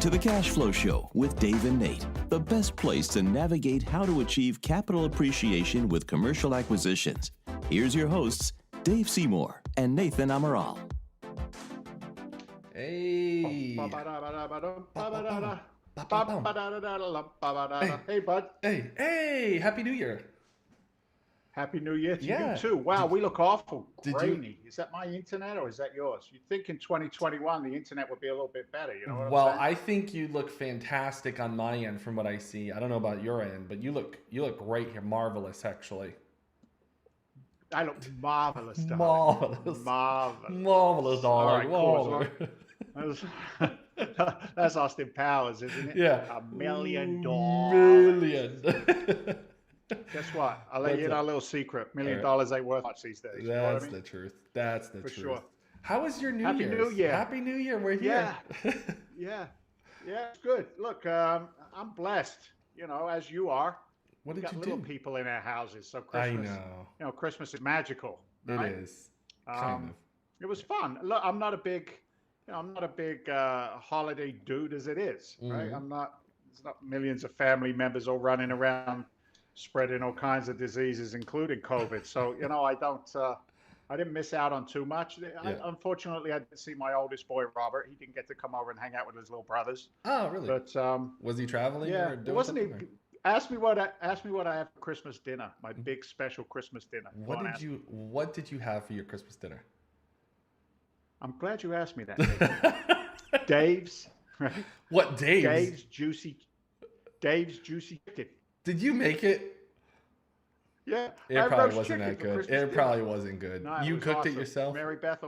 to the Cash Flow Show with Dave and Nate, the best place to navigate how to achieve capital appreciation with commercial acquisitions. Here's your hosts, Dave Seymour and Nathan Amaral. Hey. Hey, bud. Hey. Happy New Year. Happy New Year to Yeah. you too. Wow, we look awful Did you- grainy. Is that my internet or is that yours? You'd think in 2021 the internet would be a little bit better. You know what Well, I'm saying? I think you look fantastic on my end from what I see. I don't know about your end, but you look great here. Marvelous, actually. I look marvelous, darling. Marvelous. Marvelous. Marvelous, All darling. right, cool. That's Austin Powers, isn't it? Yeah. $1 million. Million. Guess what? I'll let you know a little secret. $1 million ain't worth much these days. You know what I That's mean? the truth. That's the For truth. sure. How was your New Happy Year's? New Year. Happy New Year. We're here. Yeah, it's good. Look, I'm blessed, as you are. What We did got you little do? people in our houses, so I Christmas, know. Christmas is magical. It right? is. Kind of. It was fun. Look, I'm not a big holiday dude as it is, right? Mhm. There's not millions of family members all running around spreading all kinds of diseases, including COVID. So, I didn't miss out on too much. Unfortunately, I didn't see my oldest boy, Robert. He didn't get to come over and hang out with his little brothers. Oh, really? But Was he traveling? yeah, Or it doing wasn't something, even. or- Ask me what I have for Christmas dinner. My big special Christmas dinner. Go What on, did ask. What did you have for your Christmas dinner? I'm glad you asked me that. Dave. Dave's, right? What Dave's? Dave's juicy chicken. Did you make it? Yeah, It I probably roast wasn't chicken that for good. Christmas It dinner. probably wasn't good. No, it You was cooked it awesome. yourself? Mary Beth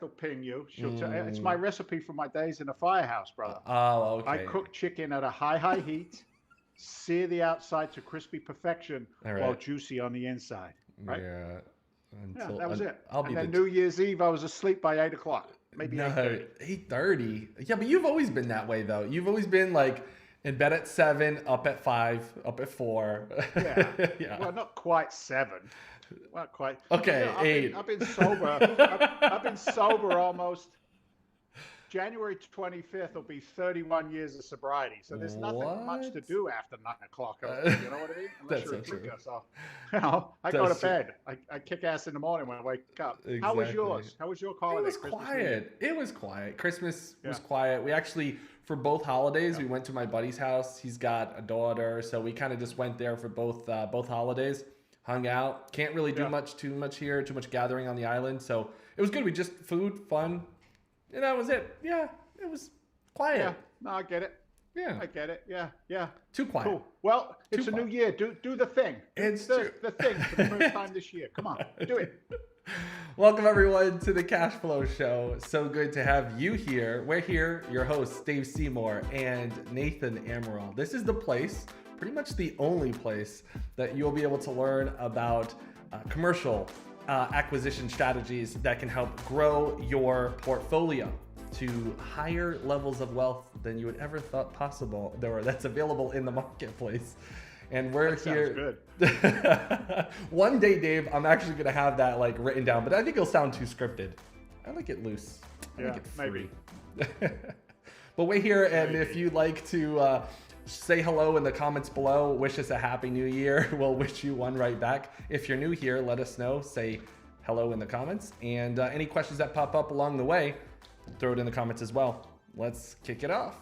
will ping you. It's my recipe for my days in the firehouse, brother. Oh, okay. I cook chicken at a high heat, sear the outside to crispy perfection All right. while juicy on the inside. Right? Yeah. Yeah, that was it. I'll be And then the New Year's Eve, I was asleep by 8 o'clock, maybe 8:30. 8:30. Yeah, but you've always been that way though. You've always been like in bed at 7, up at 5, up at 4. Yeah. Yeah. Well, not quite 7. Not quite. Okay, 8. I've been sober. I've been sober almost. January 25th will be 31 years of sobriety. So there's nothing much to What? do after 9 o'clock. You know what I mean? Unless That's you're a so true. drinker. So, I go to That's true. bed. I kick ass in the morning when I wake up. How was Exactly. yours? How was your holiday? It was Christmas, New Year? quiet. It was quiet. Christmas was Yeah. quiet. We actually, for both holidays, we went to my buddy's house. He's got a daughter, so we kind of just went there for both holidays. Hung out. Can't really do too much here. Too much gathering on the island. So it was good. We just food, fun, and that was it. Yeah, it was quiet. Yeah. No, I get it. Yeah. I get it. Yeah. Too quiet. Cool. Well, it's Too a new quiet. year. Do the thing. It's the true. thing for the first time this year. Come on, do it. Welcome everyone to the Cash Flow Show. So good to have you here. We're here, your hosts, Dave Seymour and Nathan Amaral. This is the place, pretty much the only place, that you'll be able to learn about commercial acquisition strategies that can help grow your portfolio to higher levels of wealth than you would ever thought possible. That's available in the marketplace. And we're That sounds here. good. One day, Dave, I'm actually gonna have that like written down, but I think it'll sound too scripted. I like it loose. I like Yeah, it free. maybe. But we're here, and Maybe. if you'd like to say hello in the comments below, wish us a happy new year, we'll wish you one right back. If you're new here, let us know. Say hello in the comments, and any questions that pop up along the way, throw it in the comments as well. Let's kick it off.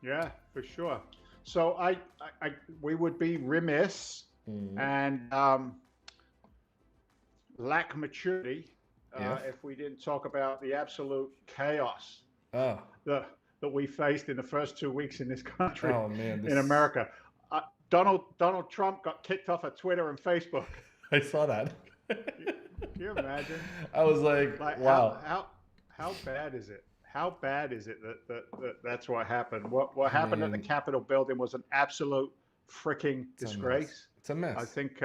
Yeah, for sure. So we would be remiss and lack maturity if we didn't talk about the absolute chaos Oh, that we faced in the first 2 weeks in this country, oh man, in America. Donald Trump got kicked off of Twitter and Facebook. I saw that. Can you imagine? I was like wow. How bad is it? How bad is it that that's what happened? What happened at the Capitol building was an absolute freaking disgrace. It's a mess. I think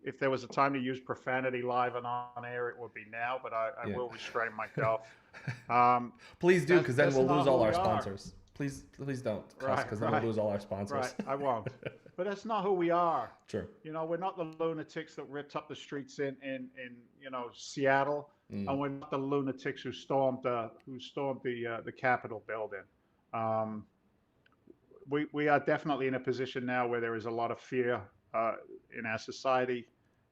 if there was a time to use profanity live and on air, it would be now. But I will restrain myself. Please do, because then that's we'll not lose all who our we are. sponsors. Please don't, Right, because then we'll lose all our sponsors. Right, I won't. But that's not who we are. Sure. You know, we're not the lunatics that ripped up the streets in Seattle, and we're not the lunatics who stormed the Capitol building. We are definitely in a position now where there is a lot of fear in our society,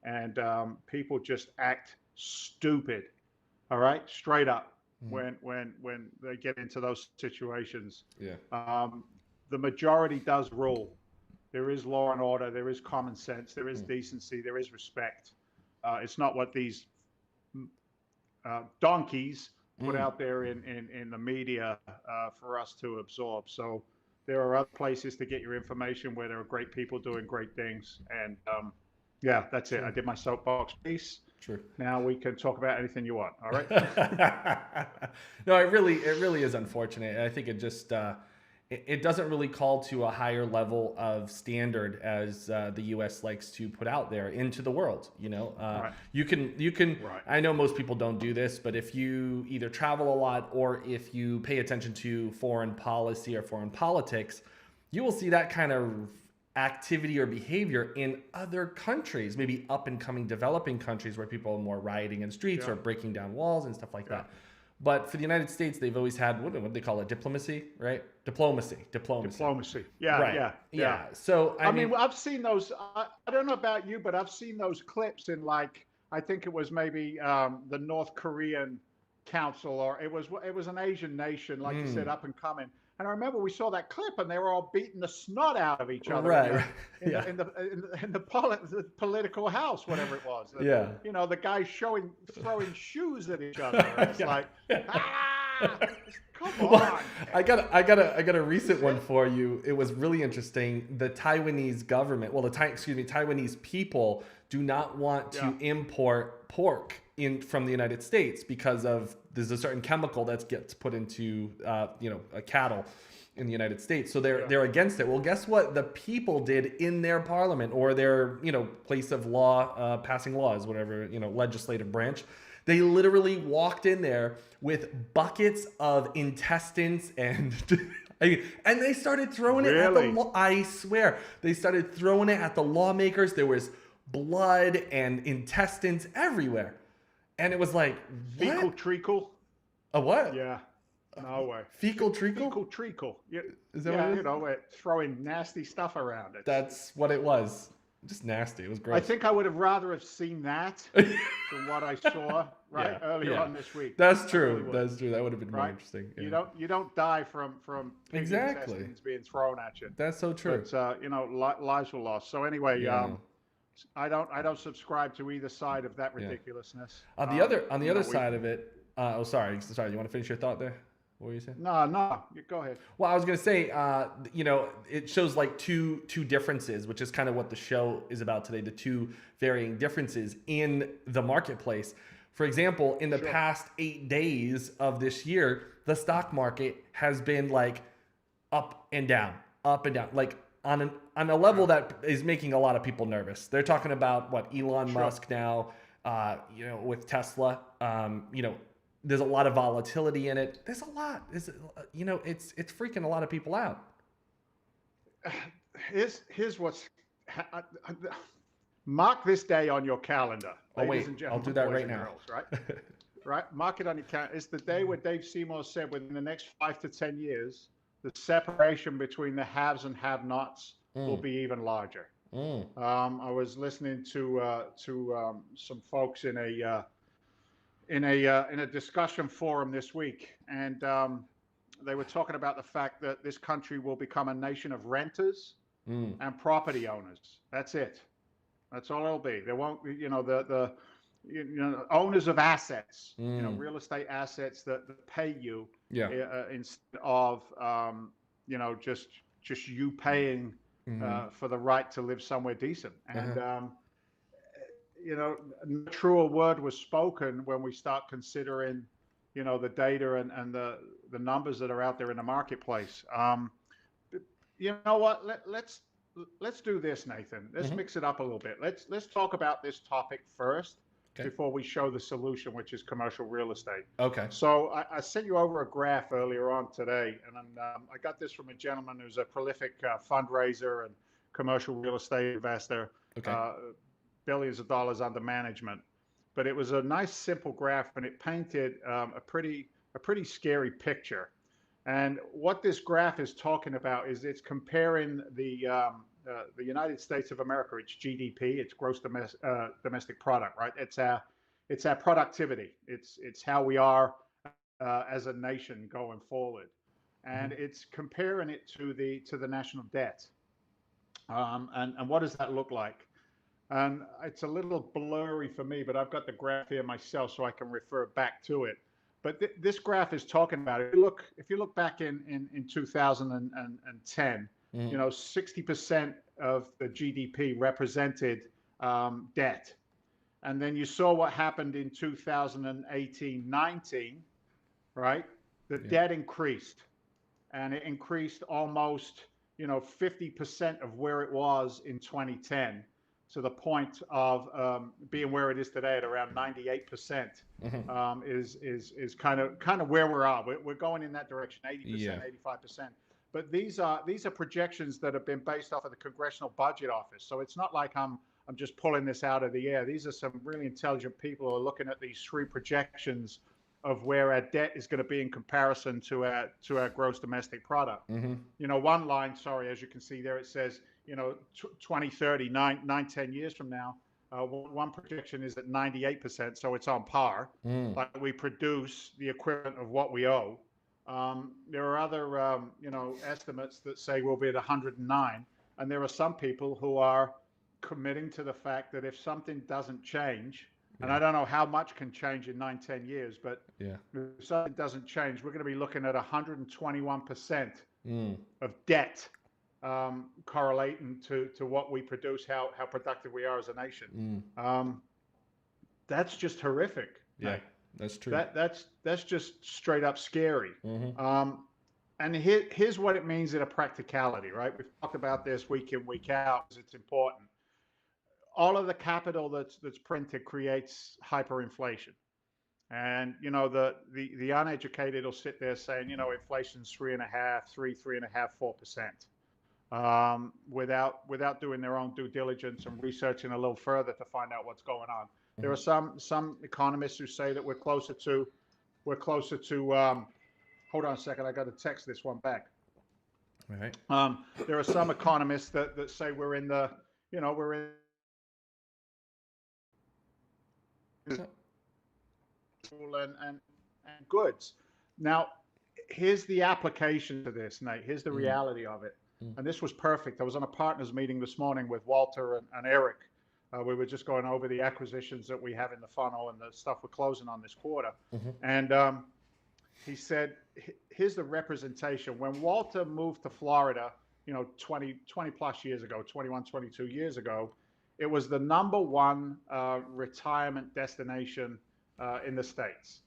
and people just act stupid. All right, straight up when they get into those situations. Yeah. The majority does rule. There is law and order. There is common sense. There is decency. There is respect. It's not what these donkeys put out there in the media for us to absorb. So there are other places to get your information where there are great people doing great things. And yeah, that's it. I did my soapbox piece. True. Now we can talk about anything you want. All right. No, it really is unfortunate. I think it just it doesn't really call to a higher level of standard as the U.S. likes to put out there into the world. You know, Right. you can. Right. I know most people don't do this, but if you either travel a lot or if you pay attention to foreign policy or foreign politics, you will see that kind of activity or behavior in other countries, maybe up and coming developing countries where people are more rioting in streets or breaking down walls and stuff like that. But for the United States, they've always had, what do they call it? Diplomacy, right? Diplomacy. Yeah. Yeah. So, I mean, I've seen those. I don't know about you, but I've seen those clips in, like, I think it was maybe the North Korean Council, or it was an Asian nation, like you said, up and coming. And I remember we saw that clip, and they were all beating the snot out of each other Right. in the political house, whatever it was. Yeah. You know, the guys throwing shoes at each other. And it's like, come on. Well, I got a recent one for you. It was really interesting. The Taiwanese government, Taiwanese people do not want to import pork from the United States because there's a certain chemical that gets put into cattle in the United States. So they're against it. Well, guess what the people did in their parliament or their place of law, passing laws, whatever, legislative branch. They literally walked in there with buckets of intestines and they started throwing it at the I swear, they started throwing it at the lawmakers. There was blood and intestines everywhere. And it was like, what? Fecal treacle. A what? Yeah. No way. Fecal treacle? Fecal treacle. Yeah, is that what it is? We're throwing nasty stuff around it. That's what it was. Just nasty. It was gross. I think I would have rather have seen that than what I saw earlier on this week. That's true. That's true. That would have been more interesting. Yeah. You don't die from intestines being thrown at you. That's so true. But lives were lost. So anyway, I don't subscribe to either side of that ridiculousness. On the other side of it. Sorry. You want to finish your thought there? What were you saying? No. Go ahead. Well, I was going to say, it shows like two differences, which is kind of what the show is about today. The two varying differences in the marketplace. For example, in the past 8 days of this year, the stock market has been like up and down, like on a level that is making a lot of people nervous. They're talking about what Elon Musk now, with Tesla, there's a lot of volatility in it. There's a lot. It's freaking a lot of people out. Here's what's mark this day on your calendar, ladies and gentlemen. I'll do that right now. Girls, right? Right. Mark it on your calendar. It's the day where Dave Seymour said within the next 5 to 10 years, the separation between the haves and have-nots will be even larger. I was listening to some folks in a discussion forum this week, and they were talking about the fact that this country will become a nation of renters and property owners. That's it. That's all it'll be. There won't be, the owners of assets, real estate assets that pay you instead of just you paying for the right to live somewhere decent. And no truer word was spoken when we start considering, the data and the numbers that are out there in the marketplace. You know what? Let's do this, Nathan. Let's mix it up a little bit. Let's talk about this topic first, before we show the solution, which is commercial real estate. Okay. So I sent you over a graph earlier on today, and I got this from a gentleman who's a prolific fundraiser and commercial real estate investor, Okay. billions of dollars under management. But it was a nice, simple graph, and it painted a pretty scary picture. And what this graph is talking about is it's comparing the United States of America, its GDP, its gross domestic product, right? It's our productivity. It's how we are as a nation going forward, and it's comparing it to the national debt. And what does that look like? And it's a little blurry for me, but I've got the graph here myself, so I can refer back to it. But this graph is talking about it. If you look back in 2010, 60% of the GDP represented debt. And then you saw what happened in 2018-19, right? The debt increased, and it increased almost, 50% of where it was in 2010, to the point of being where it is today at around 98%. Is kind of where we're at. We're going in that direction, 80%, 85%. But these are projections that have been based off of the Congressional Budget Office. So it's not like I'm just pulling this out of the air. These are some really intelligent people who are looking at these three projections of where our debt is going to be in comparison to our gross domestic product. One line, sorry, as you can see there, it says 2030, 10 years from now. One projection is at 98%, so it's on par. Like we produce the equivalent of what we owe. There are other, estimates that say we'll be at 109, and there are some people who are committing to the fact that if something doesn't change, and I don't know how much can change in 10 years, but if something doesn't change, we're going to be looking at 121% of debt correlating to what we produce, how productive we are as a nation. That's just horrific. Yeah, that's true. That's just straight up scary. And here's what it means in a practicality, right? We've talked about this week in, week out, because it's important. All of the capital that's printed creates hyperinflation. And, the uneducated will sit there saying, inflation's 3.5%, without doing their own due diligence and researching a little further to find out what's going on. There are some economists who say that we're closer to, hold on a second, I got to text this one back. All right. There are some economists that say we're in the, and goods. Now, here's the application to this, Nate. Here's the reality of it. And this was perfect. I was on a partners meeting this morning with Walter and Eric. We were just going over the acquisitions that we have in the funnel and the stuff we're closing on this quarter. And he said, here's the representation. When Walter moved to Florida, 20 plus years ago, 21, 22 years ago, it was the #1 retirement destination in the States.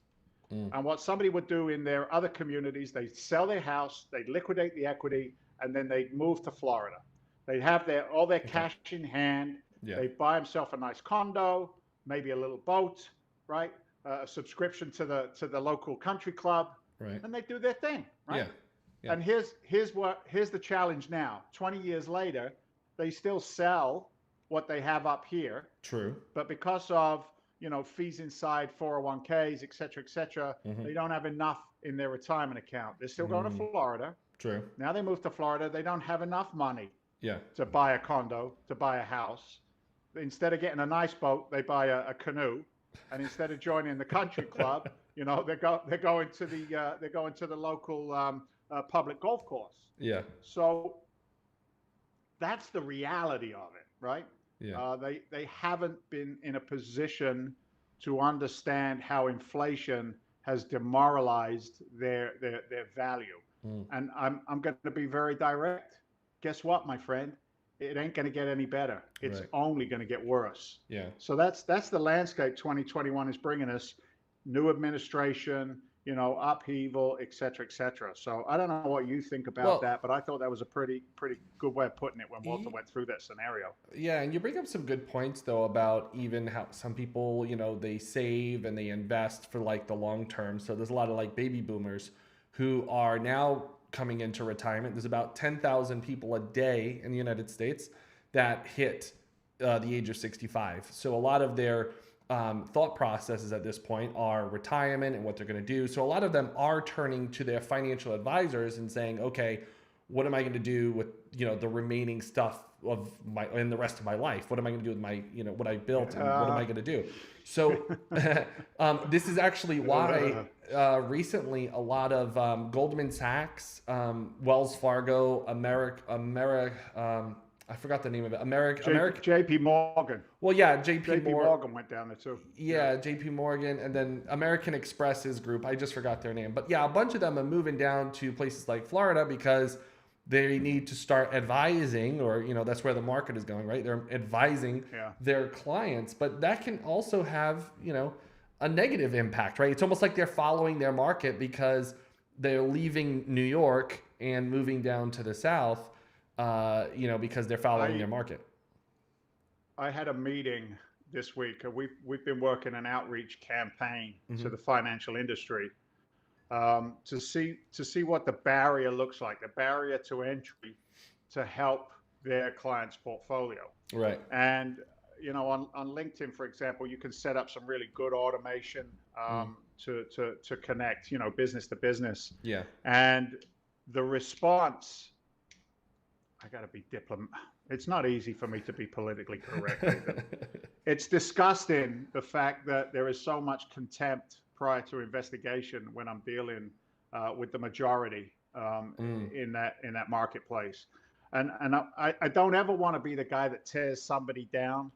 And what somebody would do in their other communities, they'd sell their house, they'd liquidate the equity, and then they'd move to Florida. They'd have all their cash in hand. They'd buy themselves a nice condo, maybe a little boat, right? A subscription to the local country club, and they do their thing, right? And here's the challenge now. 20 years later, they still sell what they have up here. True. But because of fees inside 401ks, et cetera, they don't have enough in their retirement account. They're still going to Florida. True. Now they move to Florida. They don't have enough money to buy a condo, to buy a house. Instead of getting a nice boat, they buy a canoe. And instead of joining the country club, they're going to the local public golf course. So that's the reality of it, right? They haven't been in a position to understand how inflation has demoralized their value. And I'm going to be very direct. Guess what, my friend? It ain't going to get any better. It's only going to get worse. So that's the landscape 2021 is bringing us. New administration, upheaval, et cetera, et cetera. So I don't know what you think about Well, that, but I thought that was a pretty good way of putting it when Walter y- went through that scenario. yeah, and you bring up some good points though about even how some people, they save and they invest for like the long term. So there's a lot of like baby boomers who are now coming into retirement. There's about 10,000 people a day in the United States that hit the age of 65. So a lot of their thought processes at this point are retirement and what they're going to do. So a lot of them are turning to their financial advisors and saying, okay, what am I going to do with the remaining stuff of my in the rest of my life? What am I going to do with my what I built, and what am I going to do? So this is actually why recently a lot of Goldman Sachs, Wells Fargo, I forgot the name of it. J.P. Morgan. Well, yeah, JP J.P. Morgan went down there too. Yeah, JP Morgan, and then American Express's group. I just forgot their name. But yeah, a bunch of them are moving down to places like Florida because they need to start advising, or that's where the market is going, right? They're advising their clients, but that can also have a negative impact, right? It's almost like they're following their market because they're leaving New York and moving down to the South, because they're following their market. I had a meeting this week. We've been working an outreach campaign to the financial industry to see what the barrier looks like, the barrier to entry to help their client's portfolio. Right. And on LinkedIn, for example, you can set up some really good automation to connect, business to business. Yeah. And the response, I got to be diplomat. It's not easy for me to be politically correct. It's disgusting, the fact that there is so much contempt prior to investigation when I'm dealing with the majority in that marketplace. And I don't ever want to be the guy that tears somebody down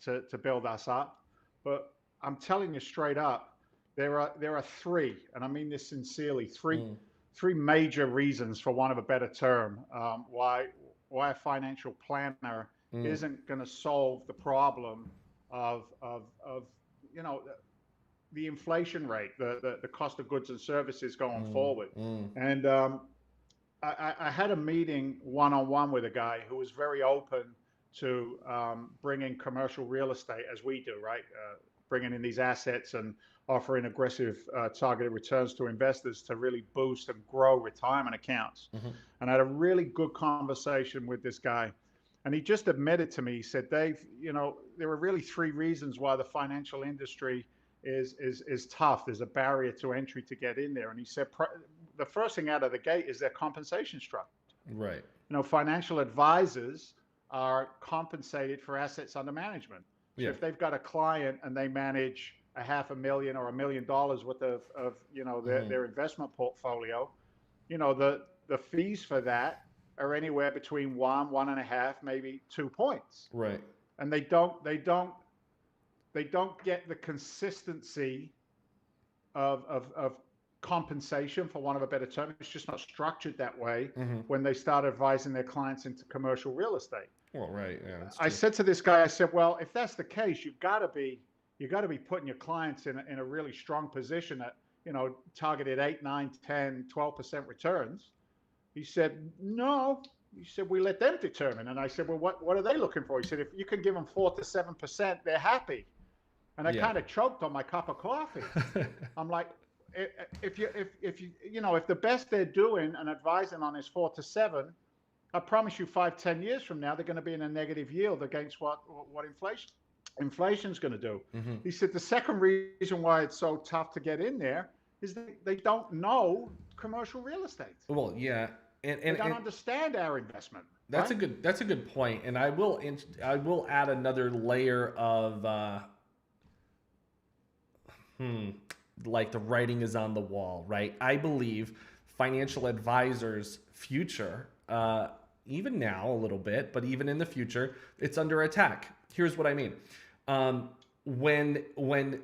to build us up. But I'm telling you straight up, there are three, and I mean this sincerely, three major reasons, for want of a better term, why a financial planner isn't going to solve the problem of the inflation rate, the cost of goods and services going forward. And I had a meeting one-on-one with a guy who was very open to bringing commercial real estate, as we do, right? Bringing in these assets and offering aggressive targeted returns to investors to really boost and grow retirement accounts. And I had a really good conversation with this guy. And he just admitted to me, he said, Dave, there are really three reasons why the financial industry is tough. There's a barrier to entry to get in there. And he said, the first thing out of the gate is their compensation structure. Right. Financial advisors are compensated for assets under management. So if they've got a client and they manage $500,000 or $1 million worth of their investment portfolio, the fees for that are anywhere between 1.5, maybe 2 points. Right. And they don't get the consistency of compensation, for want of a better term. It's just not structured that way when they start advising their clients into commercial real estate. Well, right. Yeah. I said to this guy, I said, well, if that's the case, you've got to be putting your clients in a really strong position at, targeted 8, 9, 10, 12% returns. He said, no. He said, we let them determine. And I said, well, what are they looking for? He said, if you can give them 4 to 7%, they're happy. And I kind of choked on my cup of coffee. I'm like, if the best they're doing and advising on is 4 to 7, I promise you 5, 10 years from now, they're going to be in a negative yield against what inflation's going to do. He said, the second reason why it's so tough to get in there is that they don't know commercial real estate. Well, yeah. And they don't understand our investment. That's right? That's a good point. And I will add another layer of like the writing is on the wall, right? I believe financial advisors' future, even now a little bit, but even in the future, it's under attack. Here's what I mean. When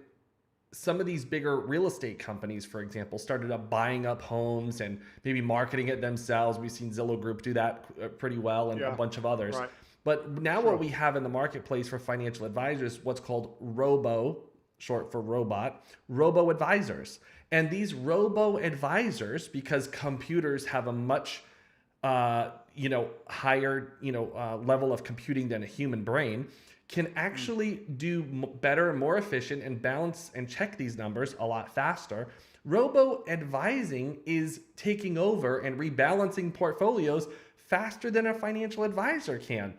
some of these bigger real estate companies, for example, started up buying up homes and maybe marketing it themselves, we've seen Zillow Group do that pretty well, and a bunch of others. Right. But now what we have in the marketplace for financial advisors, what's called robo short for robot, robo-advisors. And these robo-advisors, because computers have a much higher level of computing than a human brain, can actually do better, more efficient, and balance and check these numbers a lot faster. Robo-advising is taking over and rebalancing portfolios faster than a financial advisor can.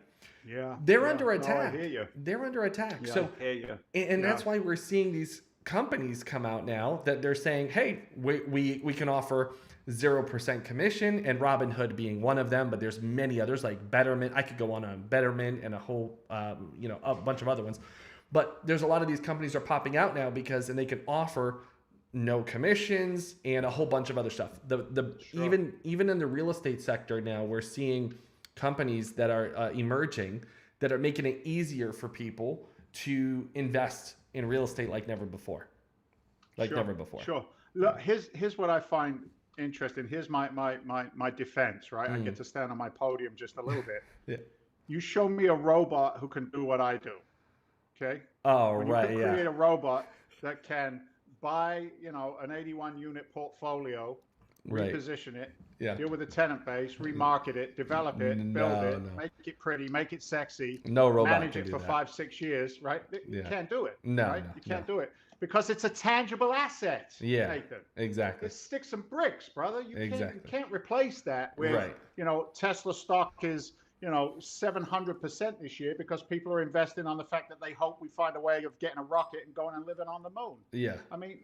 Yeah. They're under attack. No, I hear you. They're under attack. Yeah, So, I hear you. and that's why we're seeing these companies come out now that they're saying, hey, we can offer 0% commission, and Robinhood being one of them, but there's many others like Betterment. I could go on Betterment and a whole, a bunch of other ones. But there's a lot of these companies are popping out now and they can offer no commissions and a whole bunch of other stuff. Sure. Even in the real estate sector now, we're seeing companies that are emerging that are making it easier for people to invest in real estate like never before. Sure. Look, here's what I find interesting. Here's my defense, right? I get to stand on my podium just a little bit. Yeah. You show me a robot who can do what I do. Okay. Oh, when right. You can create a robot that can buy, an 81 unit portfolio, reposition it, deal with the tenant base, remarket it, develop it, build it, make it pretty, make it sexy, manage it for 5-6 years, right? You can't do it. You can't do it because it's a tangible asset. Yeah, Nathan. Exactly. It's sticks and bricks, brother. You can't replace that with, Tesla stock is 700% this year because people are investing on the fact that they hope we find a way of getting a rocket and going and living on the moon. Yeah. I mean,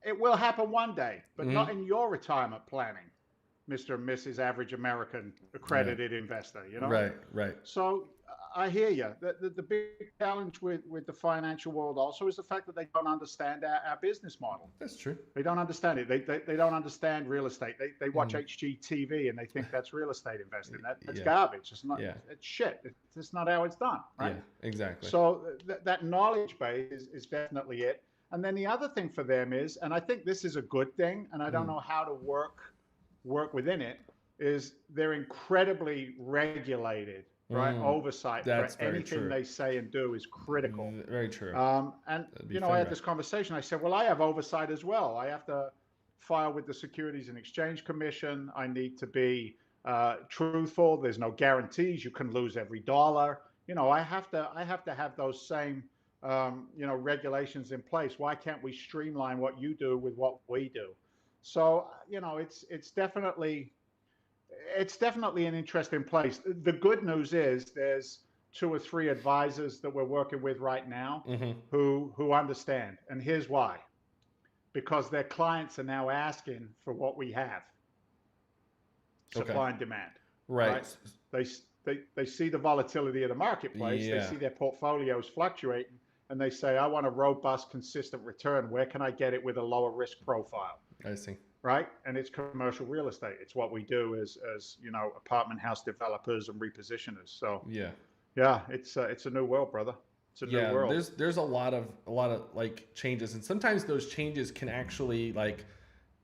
it will happen one day, but not in your retirement planning, Mr. and Mrs. Average American accredited investor, Right. So I hear you. The big challenge with the financial world also is the fact that they don't understand our business model. That's true. They don't understand it. They don't understand real estate. They watch HGTV and they think that's real estate investing. That's garbage. It's not. It's shit. It's not how it's done. Right. Yeah, exactly. So that knowledge base is definitely it. And then the other thing for them is, and I think this is a good thing, and I don't know how to work within it, is they're incredibly regulated. Right, oversight for anything they say and do is critical. Very true. And I had this conversation. I said, well, I have oversight as well. I have to file with the Securities and Exchange Commission. I need to be truthful. There's no guarantees. You can lose every dollar. I have to have those same regulations in place. Why can't we streamline what you do with what we do? So it's definitely an interesting place. The good news is there's 2 or 3 advisors that we're working with right now who understand. And here's why. Because their clients are now asking for what we have. Supply and demand. Right. They see the volatility of the marketplace. Yeah. They see their portfolios fluctuating. And they say, I want a robust, consistent return. Where can I get it with a lower risk profile? I see. Right. And it's commercial real estate. It's what we do as apartment house developers and repositioners. So it's a new world, brother. It's a new world. There's a lot of like changes, and sometimes those changes can actually like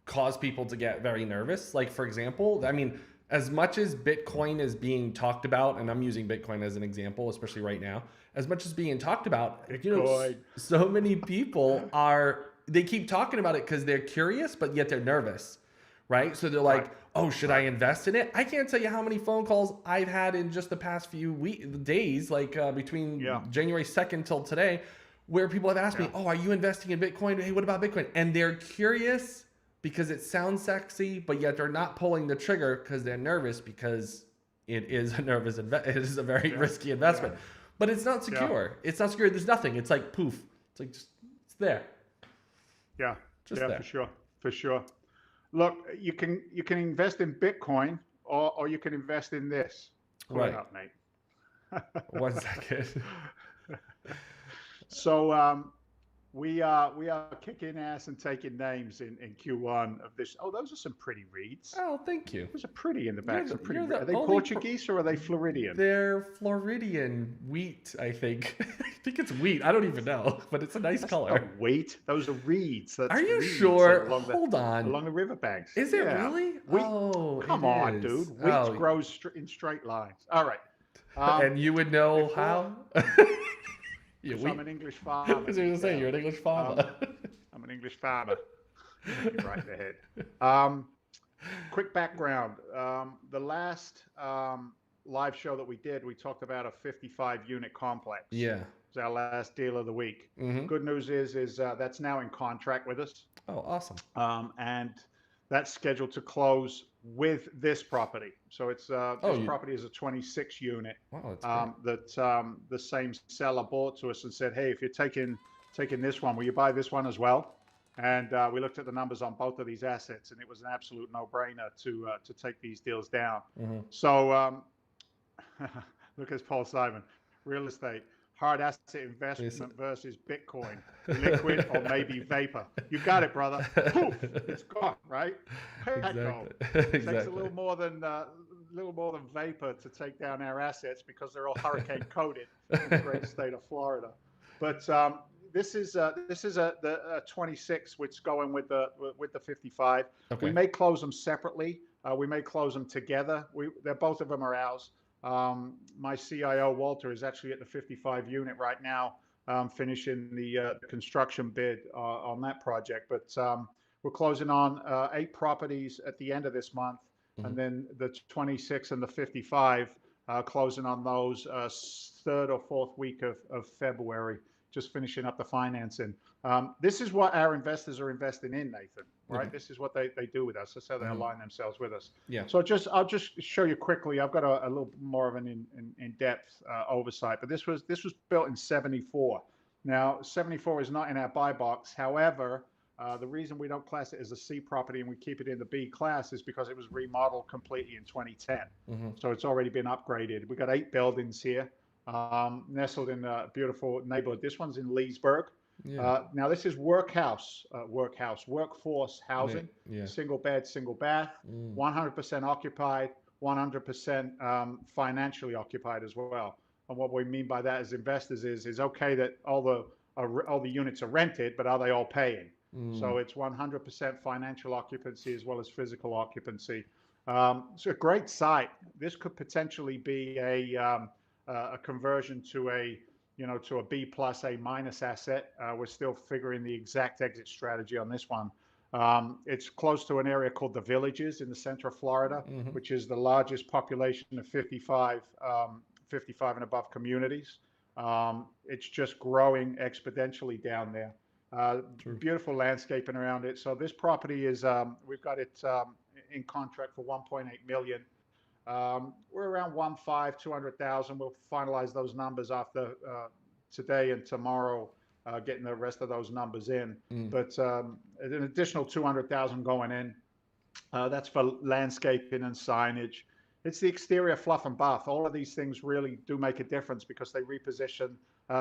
cause people to get very nervous. Like, for example, I mean, as much as Bitcoin is being talked about, and I'm using Bitcoin as an example, especially right now, as much as being talked about, so many people they keep talking about it because they're curious, but yet they're nervous, right? So they're like, oh, should I invest in it? I can't tell you how many phone calls I've had in just the past few days, like between January 2nd till today, where people have asked me, oh, are you investing in Bitcoin? Hey, what about Bitcoin? And they're curious because it sounds sexy, but yet they're not pulling the trigger because they're nervous because it is a very risky investment. But it's not secure. It's not secure. There's nothing. It's like poof. It's like it's there. Yeah. There. For sure. Look, you can invest in Bitcoin or you can invest in this. Pull it up, mate. 1 second. So we are kicking ass and taking names in Q1 of this. Oh, those are some pretty reads. Oh, thank you. Those are pretty in the back. Are they Portuguese or are they Floridian? They're Floridian wheat, I think. I think it's wheat. I don't even know, but it's a nice color. Not wheat. Those are reeds. Are you sure? Hold on. Along the riverbanks. Is it really? Wheat. Oh, come on, dude. Wheat grows in straight lines. All right. And you would know how? Yeah, Because I'm an English farmer. Because you were saying you're an English farmer. I'm an English farmer. You're right in the head. Um, Quick background. The last live show that we did, we talked about a 55 unit complex. Yeah. It was our last deal of the week. Mm-hmm. Good news is that's now in contract with us. Oh, awesome. And that's scheduled to close with this property. So it's this property is a 26 unit. Wow, that's great. That the same seller bought to us and said, hey, if you're taking this one, will you buy this one as well? And we looked at the numbers on both of these assets, and it was an absolute no-brainer to take these deals down. Mm-hmm. So look at Paul Simon, real estate, hard asset investment versus Bitcoin, liquid or maybe vapor. You got it, brother. Poof, it's gone, right? Exactly. It takes a little more than vapor to take down our assets because they're all hurricane coated in the great state of Florida. But this is the 26, which going with the 55. Okay. We may close them separately. We may close them together. They're both of them are ours. My CIO Walter is actually at the 55 unit right now, finishing the construction bid on that project. But we're closing on 8 properties at the end of this month, and then the 26 and the 55 closing on those 3rd or 4th week of February. Just finishing up the financing. This is what our investors are investing in, Nathan, right? Mm-hmm. This is what they do with us. That's how they align themselves with us. Yeah. So I'll just show you quickly. I've got a little more of an in-depth oversight, but this was built in 74. Now, 74 is not in our buy box. However, the reason we don't class it as a C property and we keep it in the B class is because it was remodeled completely in 2010. Mm-hmm. So it's already been upgraded. We got 8 buildings here. Nestled in a beautiful neighborhood. This one's in Leesburg. Yeah. Now this is workforce housing, single bed, single bath, 100% occupied, 100% financially occupied as well. And what we mean by that as investors is okay that all the units are rented, but are they all paying? So it's 100% financial occupancy as well as physical occupancy. It's a great site. This could potentially be a conversion to a B plus, A minus asset. We're still figuring the exact exit strategy on this one. It's close to an area called the Villages in the center of Florida, which is the largest population of 55 and above communities. It's just growing exponentially down there. Beautiful landscaping around it. So this property is, we've got it in contract for $1.8 million. We're around 200,000. We'll finalize those numbers after today and tomorrow, getting the rest of those numbers in. But an additional 200,000 going in. That's for landscaping and signage. It's the exterior fluff and buff. All of these things really do make a difference because they reposition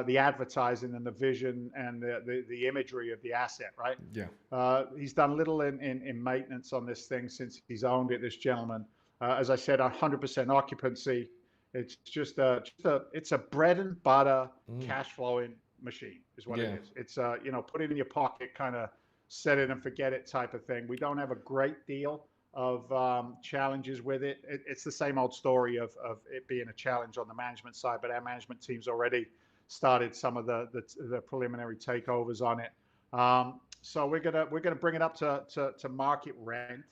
the advertising and the vision and the imagery of the asset, right? Yeah. He's done little in maintenance on this thing since he's owned it, this gentleman. As I said, 100% occupancy. It's just it's a bread and butter cash flowing machine is what it is. It's put it in your pocket, kind of set it and forget it type of thing. We don't have a great deal of challenges with it. It's the same old story of it being a challenge on the management side, but our management team's already started some of the preliminary takeovers on it. So we're gonna bring it up to market rent.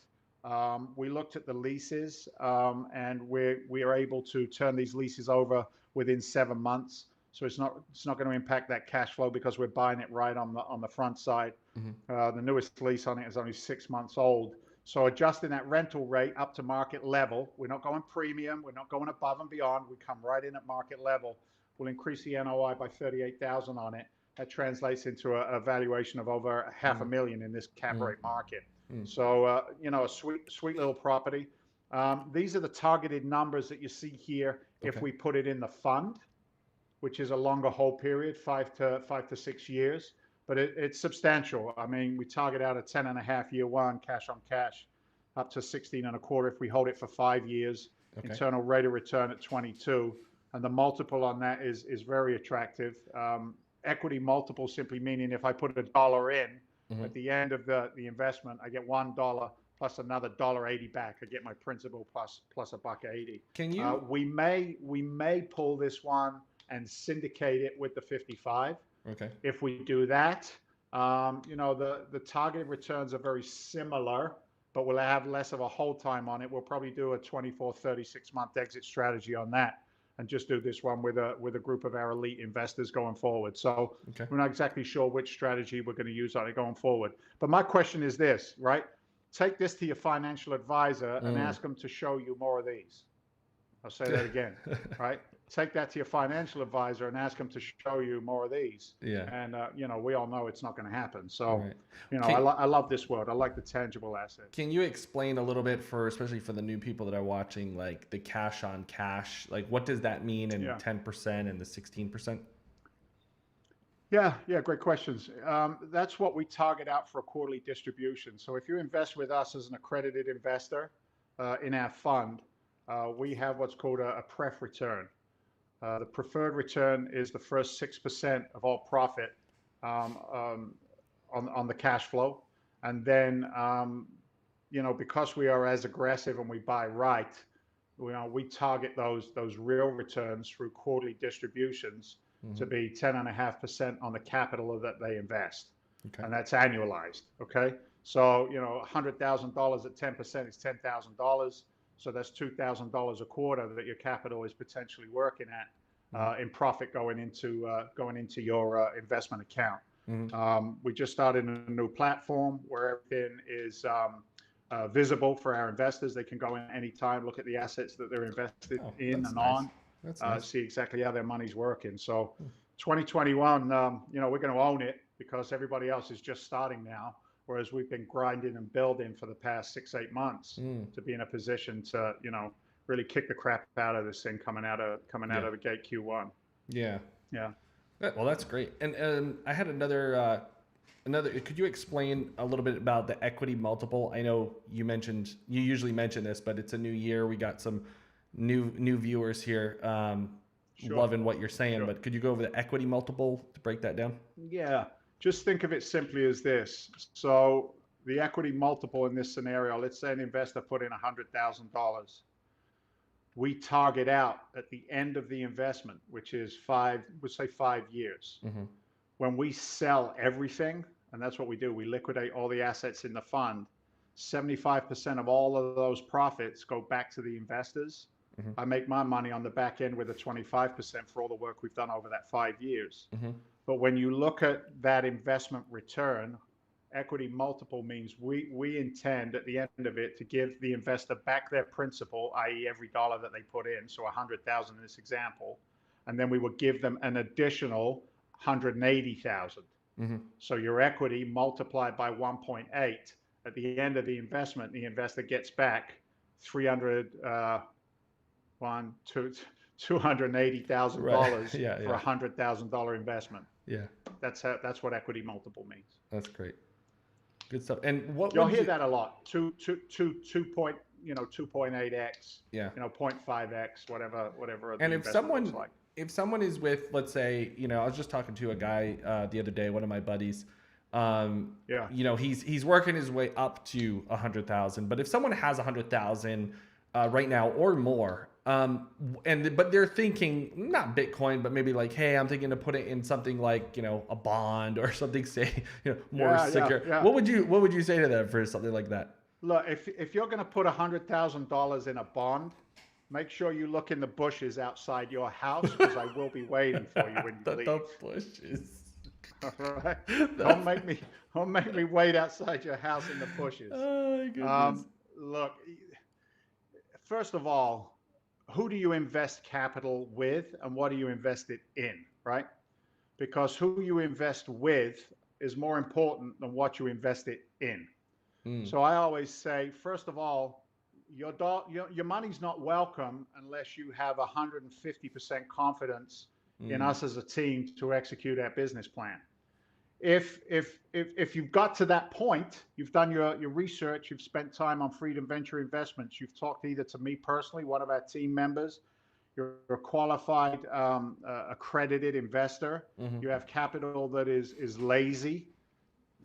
We looked at the leases, and we are able to turn these leases over within 7 months. So it's not going to impact that cash flow because we're buying it right on the front side. The newest lease on it is only 6 months old. So adjusting that rental rate up to market level, we're not going premium, we're not going above and beyond. We come right in at market level. We'll increase the NOI by 38,000 on it. That translates into a valuation of over $500,000 in this cap rate market. So, a sweet little property. These are the targeted numbers that you see here. If we put it in the fund, which is a longer hold period, 5 to 6 years, but it's substantial. I mean, we target out a 10.5 year one cash on cash, up to 16.25 if we hold it for 5 years. Internal rate of return at 22, and the multiple on that is very attractive. Equity multiple simply meaning if I put $1 in. At the end of the investment, I get $1 plus another $1.80 back. I get my principal plus $1.80. Can you? We may pull this one and syndicate it with the 55. Okay. If we do that, the targeted returns are very similar, but we'll have less of a hold time on it. We'll probably do a 24, 36-month exit strategy on that and just do this one with a group of our elite investors going forward. So we're not exactly sure which strategy we're going to use on it going forward. But my question is this, right? Take this to your financial advisor and ask them to show you more of these. I'll say that again, right? Take that to your financial advisor and ask them to show you more of these. Yeah. And, we all know it's not going to happen. So, Right. I love this world. I like the tangible assets. Can you explain a little bit especially for the new people that are watching, like the cash on cash, like what does that mean in 10% and the 16%? Yeah, great questions. That's what we target out for a quarterly distribution. So if you invest with us as an accredited investor in our fund, we have what's called a pref return. The preferred return is the first 6% of all profit on the cash flow. And then, because we are as aggressive and we buy right, we target those real returns through quarterly distributions to be 10.5% on the capital that they invest. Okay. And that's annualized. Okay. So, $100,000 at 10% is $10,000. So that's $2,000 a quarter that your capital is potentially working at in profit going into your investment account. We just started a new platform where everything is visible for our investors. They can go in anytime, look at the assets that they're invested in and nice. On. That's nice. See exactly how their money's working. So 2021, we're going to own it because everybody else is just starting now. Whereas we've been grinding and building for the past 6-8 months to be in a position to, really kick the crap out of this thing coming out of the gate Q1. Yeah. Well, that's great. And I had another. Could you explain a little bit about the equity multiple? I know you usually mention this, but it's a new year. We got some new viewers here. Sure. Loving what you're saying, sure. But could you go over the equity multiple to break that down? Yeah. Just think of it simply as this. So the equity multiple in this scenario, let's say an investor put in $100,000. We target out at the end of the investment, which is 5 years. When we sell everything, and that's what we do, we liquidate all the assets in the fund, 75% of all of those profits go back to the investors. I make my money on the back end with a 25% for all the work we've done over that 5 years. But when you look at that investment return, equity multiple means we intend at the end of it to give the investor back their principal, i.e. every dollar that they put in, so 100,000 in this example, and then we would give them an additional 180,000. So your equity multiplied by 1.8 at the end of the investment, the investor gets back $280,000 right. for a $100,000 investment. Yeah, that's what equity multiple means. That's great, good stuff. And what you'll hear that a lot. 2.8x. Yeah. 0.5x, whatever. And if someone is with, let's say, I was just talking to a guy the other day, one of my buddies. He's working his way up to 100,000. But if someone has 100,000 right now or more. But they're thinking not Bitcoin, but maybe like, hey, I'm thinking to put it in something like, a bond or something, say, more secure. Yeah. What would you say to them for something like that? Look, if you're going to put $100,000 in a bond, make sure you look in the bushes outside your house because I will be waiting for you when you leave. The bushes. All right. Don't make me wait outside your house in the bushes. Oh my goodness. Look, first of all, who do you invest capital with and what do you invest it in, right? Because who you invest with is more important than what you invest it in. So I always say, first of all, your money's not welcome unless you have 150% confidence in us as a team to execute our business plan. If you've got to that point, you've done your research, you've spent time on Freedom Venture Investments, you've talked either to me personally, one of our team members, you're a qualified, accredited investor, you have capital that is lazy,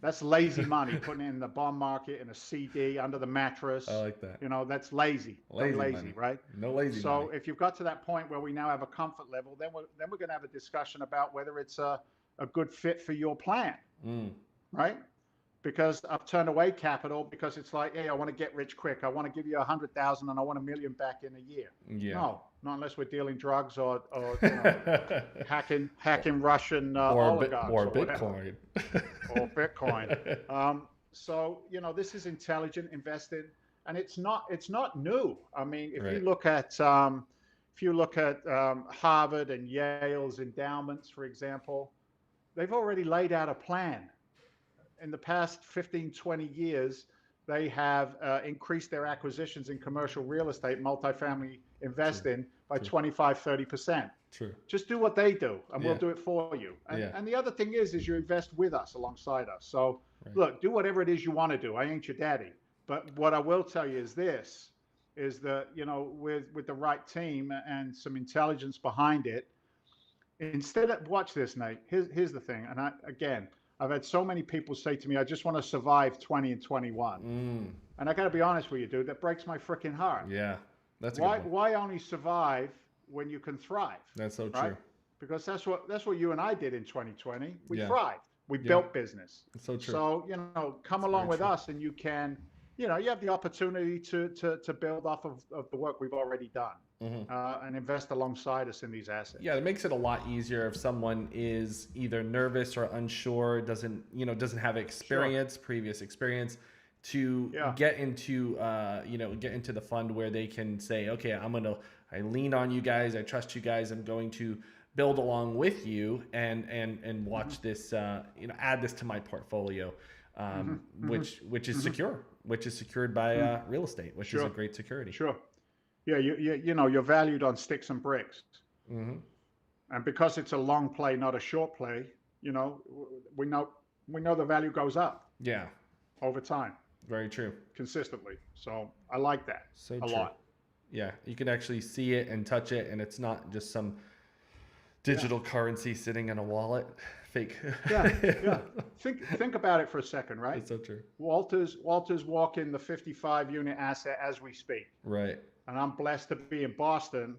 That's lazy money, putting it in the bond market, in a CD, under the mattress. I like that. You know, that's lazy. Lazy Lazy money. right? No lazy money. So if you've got to that point where we now have a comfort level, then we're going to have a discussion about whether it's a good fit for your plan, right? Because I've turned away capital because it's like, hey, I want to get rich quick. I want to give you 100,000 and I want $1 million back in a year. Yeah. No, not unless we're dealing drugs or you know, hacking Russian oligarchs or Bitcoin. Or Bitcoin. So you know, this is intelligent investing, and it's not new. I mean, if you look at Harvard and Yale's endowments, for example, they've already laid out a plan. In the past 15, 20 years, they have increased their acquisitions in commercial real estate, multifamily investing by 25, 30%. True. Just do what they do, and we'll do it for you. And the other thing is you invest with us, alongside us. So look, do whatever it is you want to do. I ain't your daddy. But what I will tell you is this, is that, you know, with the right team and some intelligence behind it, instead of, watch this, Nate, here's the thing. And I've had so many people say to me, I just want to survive 20 and 21. And I got to be honest with you, dude, that breaks my freaking heart. Yeah. That's a why, good one. why only survive when you can thrive? That's so right? true. Because that's what you and I did in 2020. We thrived. We Yeah. built business. That's so true. So, you know, come along with us and you can, you know, you have the opportunity to build off of the work we've already done and invest alongside us in these assets. Yeah, it makes it a lot easier if someone is either nervous or unsure, doesn't have experience, previous experience, to get into the fund where they can say, okay, I lean on you guys, I trust you guys, I'm going to build along with you and watch this, add this to my portfolio, which is secure, which is secured by real estate, which is a great security. Sure. Yeah, you know, you're valued on sticks and bricks. And because it's a long play, not a short play, you know, we know the value goes up. Yeah. Over time. Very true. Consistently. So I like that a lot. Yeah, you can actually see it and touch it, and it's not just some digital currency sitting in a wallet. Fake. Yeah. Think about it for a second, right? It's so true. Walter's walking the 55 unit asset as we speak. Right. And I'm blessed to be in Boston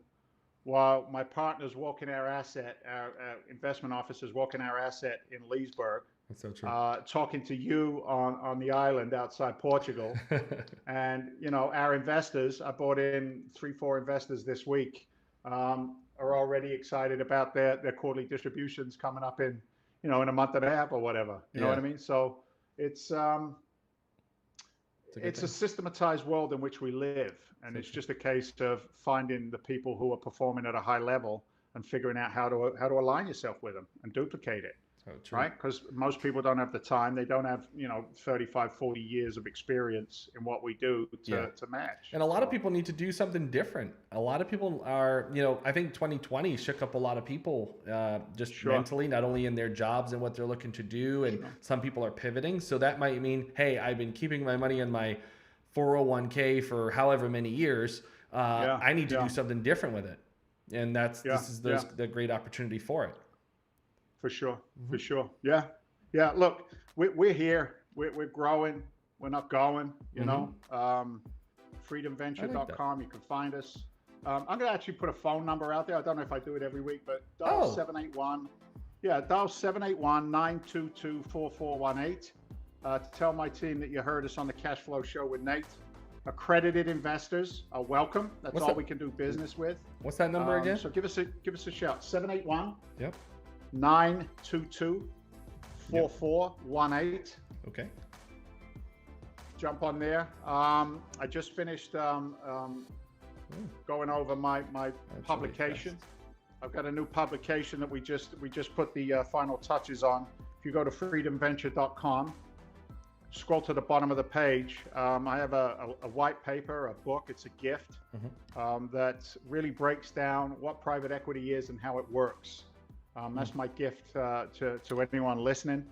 while my partner's walking our asset, our investment officer's walking our asset in Leesburg. That's so true. Talking to you on the island outside Portugal. And, you know, our investors, I brought in 3-4 investors this week, are already excited about their quarterly distributions coming up in a month and a half or whatever. You know what I mean? So it's a systematized world in which we live. And it's just a case of finding the people who are performing at a high level and figuring out how to align yourself with them and duplicate it. So true. Right? Because most people don't have the time. They don't have, 35, 40 years of experience in what we do to match. And a lot of people need to do something different. A lot of people are, I think 2020 shook up a lot of people mentally, not only in their jobs and what they're looking to do. And some people are pivoting. So that might mean, hey, I've been keeping my money in my 401k for however many years. I need to do something different with it. And this is the great opportunity for it. For sure. For sure. Yeah. Look, we're here. We're growing. We're not going, you know. Freedomventure.com. You can find us. I'm going to actually put a phone number out there. I don't know if I do it every week, but dial 781. Yeah, dial 781-922-4418. To tell my team that you heard us on the Cash Flow Show with Nate. Accredited investors are welcome. That's all we can do business with. What's that number again? So give us a shout. 781. Yep. 922-4418. Okay. Jump on there. I just finished going over my publication. I've got a new publication that we just put the final touches on. If you go to freedomventure.com, scroll to the bottom of the page. I have a white paper, a book. It's a gift that really breaks down what private equity is and how it works. That's my gift to anyone listening.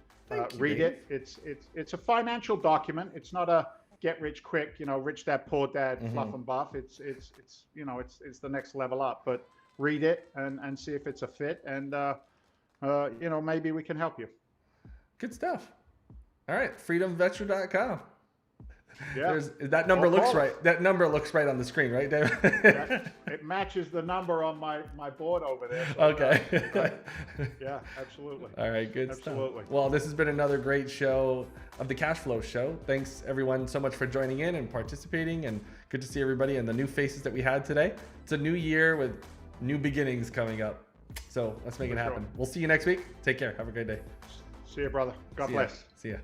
Read it. It's a financial document. It's not a get rich quick, rich dad, poor dad, fluff and buff. It's the next level up. But read it and see if it's a fit, and maybe we can help you. Good stuff. All right, freedomventure.com. Yeah. That number looks right. That number looks right on the screen, right, David? It matches the number on my board over there. So Okay. yeah, absolutely. All right, good Absolutely. stuff. Well, this has been another great show of the Cash Flow Show. Thanks everyone so much for joining in and participating, and good to see everybody and the new faces that we had today. It's a new year with new beginnings coming up. So let's make it happen. We'll see you next week. Take care. Have a great day. See you, brother. God bless. See ya.